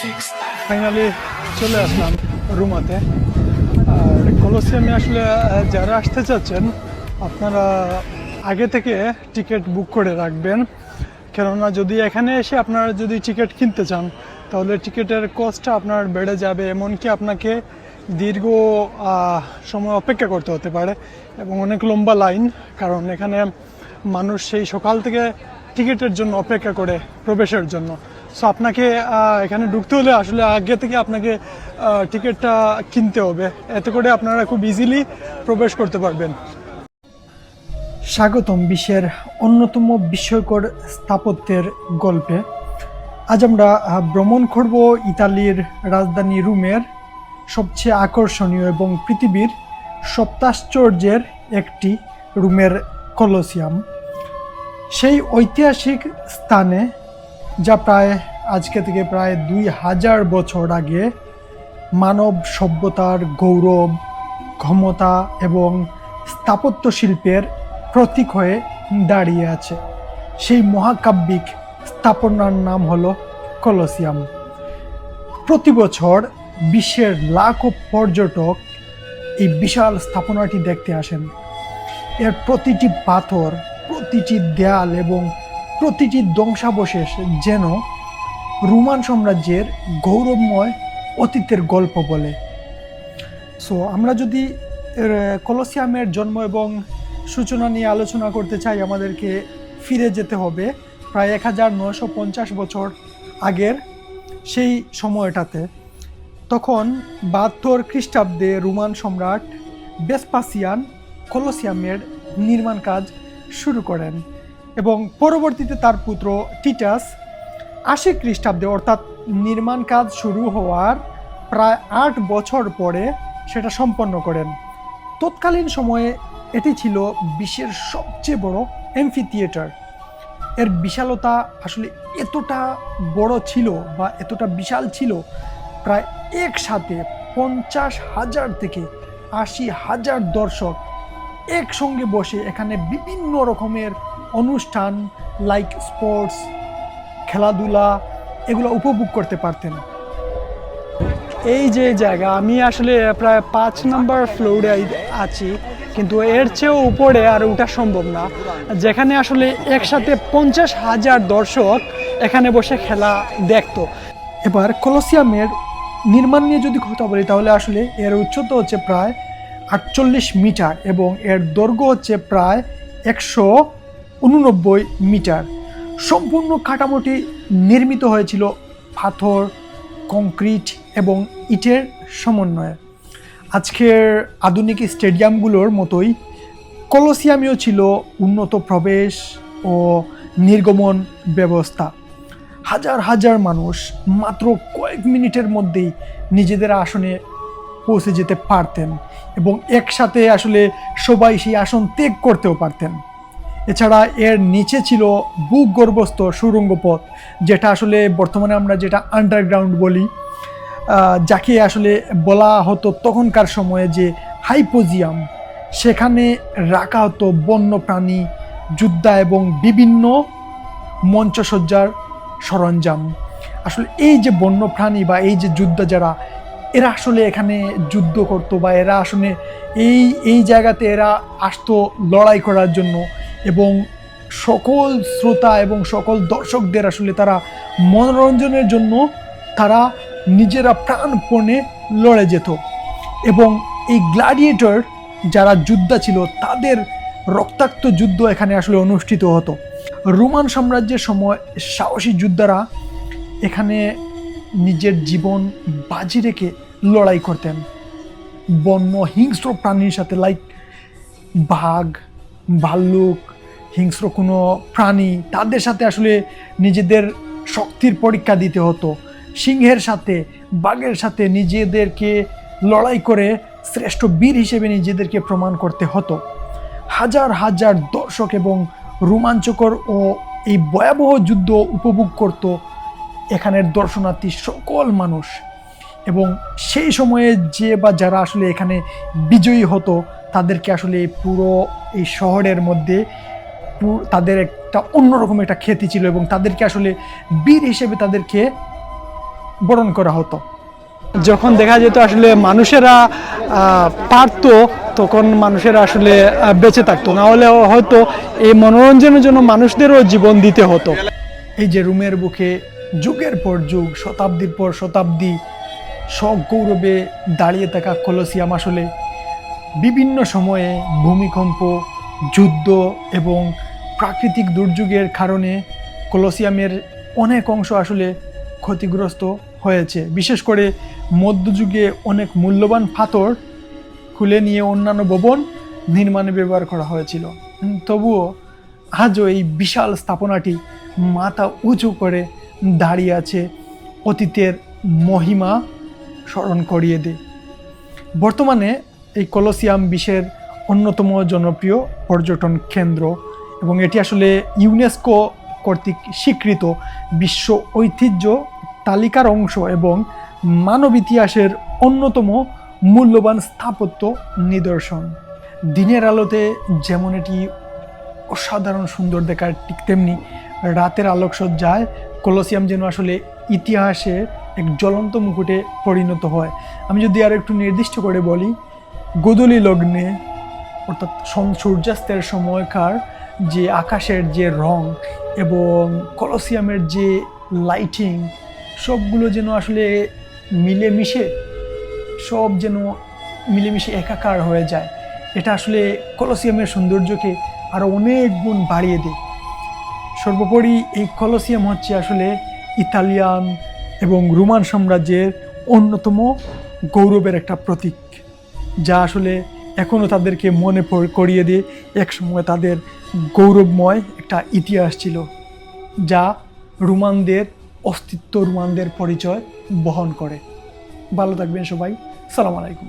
Finally চলে আসলাম রুমাতে। আর কলোসিয়ামে আসলে যারা আসতে চাচ্ছেন আপনারা আগে থেকে টিকিট বুক করে রাখবেন, কেননা যদি এখানে এসে আপনারা যদি টিকিট কিনতে চান তাহলে টিকিটের কস্টটা আপনার বেড়ে যাবে, এমনকি আপনাকে দীর্ঘ সময় অপেক্ষা করতে হতে পারে এবং অনেক লম্বা লাইন, কারণ এখানে মানুষ সেই সকাল থেকে টিকিটের জন্য অপেক্ষা করে প্রবেশের জন্য। সো আপনাকে এখানে ঢুকতে হলে আসলে আগে থেকে আপনাকে টিকিটটা কিনতে হবে, এতে করে আপনারা খুব ইজিলি প্রবেশ করতে পারবেন। স্বাগতম বিশ্বের অন্যতম বিস্ময়কর স্থাপত্যের গল্পে। আজ আমরা ভ্রমণ করব ইতালির রাজধানী রোমের সবচেয়ে আকর্ষণীয় এবং পৃথিবীর সপ্তাশ্চর্যের একটি রোমের কলোসিয়াম। সেই ঐতিহাসিক স্থানে যা আজকে থেকে প্রায় 2000 বছর আগে মানব সভ্যতার গৌরব, ক্ষমতা এবং স্থাপত্য শিল্পের প্রতীক হয়ে দাঁড়িয়ে আছে। সেই মহাকাব্যিক স্থাপনার নাম হলো কলোসিয়াম। প্রতি বছর বিশ্বের লাখো পর্যটক এই বিশাল স্থাপনাটি দেখতে আসেন। এর প্রতিটি পাথর, প্রতিটি দেয়াল এবং প্রতিটি ধ্বংসাবশেষ যেন রোমান সাম্রাজ্যের গৌরবময় অতীতের গল্প বলে। সো আমরা যদি কলোসিয়ামের জন্ম এবং সূচনা নিয়ে আলোচনা করতে চাই, আমাদেরকে ফিরে যেতে হবে প্রায় 1950 বছর আগের সেই সময়টাতে। তখন 72 খ্রিস্টাব্দে রোমান সম্রাট ভেসপাসিয়ান কলোসিয়ামের নির্মাণ কাজ শুরু করেন এবং পরবর্তীতে তার পুত্র টিটাস 80 খ্রিস্টাব্দে, অর্থাৎ নির্মাণ কাজ শুরু হওয়ার প্রায় 8 বছর পরে সেটা সম্পন্ন করেন। তৎকালীন সময়ে এটি ছিল বিশ্বের সবচেয়ে বড় এমফি থিয়েটার। এর বিশালতা আসলে এতটা বড় ছিল বা এতটা বিশাল ছিল, প্রায় একসাথে 50,000 থেকে 80,000 দর্শক একসঙ্গে বসে এখানে বিভিন্ন রকমের অনুষ্ঠান লাইক স্পোর্টস, খেলাধুলা এগুলো উপভোগ করতে পারতেন। এই যে জায়গা, আমি আসলে প্রায় 5 নম্বর ফ্লোরে আছি, কিন্তু এর চেয়েও উপরে আর ওঠা সম্ভব না, যেখানে আসলে একসাথে 50,000 দর্শক এখানে বসে খেলা দেখতো। এবার কলোসিয়ামের নির্মাণ নিয়ে যদি কথা বলি তাহলে আসলে এর উচ্চতা হচ্ছে প্রায় 48 মিটার এবং এর দৈর্ঘ্য হচ্ছে প্রায় 189 মিটার। সম্পূর্ণ কাঠামোটি নির্মিত হয়েছিল পাথর, কংক্রিট এবং ইটের সমন্বয়ে। আজকের আধুনিক স্টেডিয়ামগুলোর মতোই কলোসিয়ামেও ছিল উন্নত প্রবেশ ও নির্গমন ব্যবস্থা। হাজার হাজার মানুষ মাত্র কয়েক মিনিটের মধ্যেই নিজেদের আসনে পৌঁছে যেতে পারতেন এবং একসাথে আসলে সবাই সেই আসন ত্যাগ করতেও পারতেন। এছাড়া এর নিচে ছিল ভূগর্ভস্থ সুড়ঙ্গ পথ, যেটা আসলে বর্তমানে আমরা যেটা আন্ডারগ্রাউন্ড বলি, যাকে আসলে বলা হতো তখনকার সময়ে যে হাইপোজিয়াম। সেখানে রাখা হতো বন্য প্রাণী, যোদ্ধা এবং বিভিন্ন মঞ্চসজ্জার সরঞ্জাম। আসলে এই যে বন্য প্রাণী বা এই যে যোদ্ধা যারা, এরা আসলে এখানে যুদ্ধ করতো বা এরা আসলে এই জায়গাতে এরা আসতো লড়াই করার জন্য এবং সকল শ্রোতা এবং সকল দর্শকদের আসলে তারা মনোরঞ্জনের জন্য তারা নিজেরা প্রাণপণে লড়ে যেত এবং এই গ্ল্যাডিয়েটর যারা যোদ্ধা ছিল তাদের রক্তাক্ত যুদ্ধ এখানে আসলে অনুষ্ঠিত হতো। রোমান সাম্রাজ্যের সময় সাহসী যোদ্ধারা এখানে নিজের জীবন বাজি রেখে লড়াই করতেন বন্য হিংস্র প্রাণীর সাথে, লাইক বাঘ, ভাল্লুক, হিংস্র কোনো প্রাণী, তাদের সাথে আসলে নিজেদের শক্তির পরীক্ষা দিতে হতো। সিংহের সাথে, বাঘের সাথে নিজেদেরকে লড়াই করে শ্রেষ্ঠ বীর হিসেবে নিজেদেরকে প্রমাণ করতে হতো। হাজার হাজার দর্শক এবং রোমাঞ্চকর ও এই ভয়াবহ যুদ্ধ উপভোগ করত এখানের দর্শনার্থী সকল মানুষ। এবং সেই সময়ে যে বা যারা আসলে এখানে বিজয়ী হতো তাদেরকে আসলে পুরো এই শহরের মধ্যে তাদের একটা অন্যরকম একটা খ্যাতি ছিল এবং তাদেরকে আসলে বীর হিসেবে তাদেরকে বরণ করা হতো। যখন দেখা যেত আসলে মানুষেরা পারতো, তখন মানুষেরা আসলে বেঁচে থাকতো, না হলে হয়তো এই মনোরঞ্জনের জন্য মানুষদেরও জীবন দিতে হতো। এই যে রোমের বুকে যুগের পর যুগ, শতাব্দীর পর শতাব্দী সগৌরবে দাঁড়িয়ে থাকা কলোসিয়াম আসলে বিভিন্ন সময়ে ভূমিকম্প, যুদ্ধ এবং প্রাকৃতিক দুর্যোগের কারণে কলোসিয়ামের অনেক অংশ আসলে ক্ষতিগ্রস্ত হয়েছে। বিশেষ করে মধ্যযুগে অনেক মূল্যবান পাথর খুলে নিয়ে অন্যান্য ভবন নির্মাণে ব্যবহার করা হয়েছিল। তবুও আজও এই বিশাল স্থাপনাটি মাথা উঁচু করে দাঁড়িয়ে আছে, অতীতের মহিমা স্মরণ করিয়ে দেয়। বর্তমানে এই কলোসিয়াম বিশ্বের অন্যতম জনপ্রিয় পর্যটন কেন্দ্র এবং এটি আসলে ইউনেস্কো কর্তৃক স্বীকৃত বিশ্ব ঐতিহ্য তালিকার অংশ এবং মানব ইতিহাসের অন্যতম মূল্যবান স্থাপত্য নিদর্শন। দিনের আলোতে যেমন এটি অসাধারণ সুন্দর দেখার, ঠিক তেমনি রাতের আলোকসজ্জায় কলোসিয়াম যেন আসলে ইতিহাসে এক জ্বলন্ত মুকুটে পরিণত হয়। আমি যদি আর একটু নির্দিষ্ট করে বলি, গোধূলি লগ্নে অর্থাৎ সূর্যাস্তের সময়কার যে আকাশের যে রং এবং কলোসিয়ামের যে লাইটিং, সবগুলো যেন আসলে মিলেমিশে একাকার হয়ে যায়। এটা আসলে কলোসিয়ামের সৌন্দর্যকে আরও অনেক গুণ বাড়িয়ে দেয়। সর্বোপরি এই কলোসিয়াম হচ্ছে আসলে ইতালিয়ান এবং রোমান সাম্রাজ্যের অন্যতম গৌরবের একটা প্রতীক, যা আসলে এখনও তাদেরকে মনে করিয়ে দিয়ে একসময় তাদের গৌরবময় একটা ইতিহাস ছিল, যা রোমানদের অস্তিত্ব, রোমানদের পরিচয় বহন করে। ভালো থাকবেন সবাই। সালাম আলাইকুম।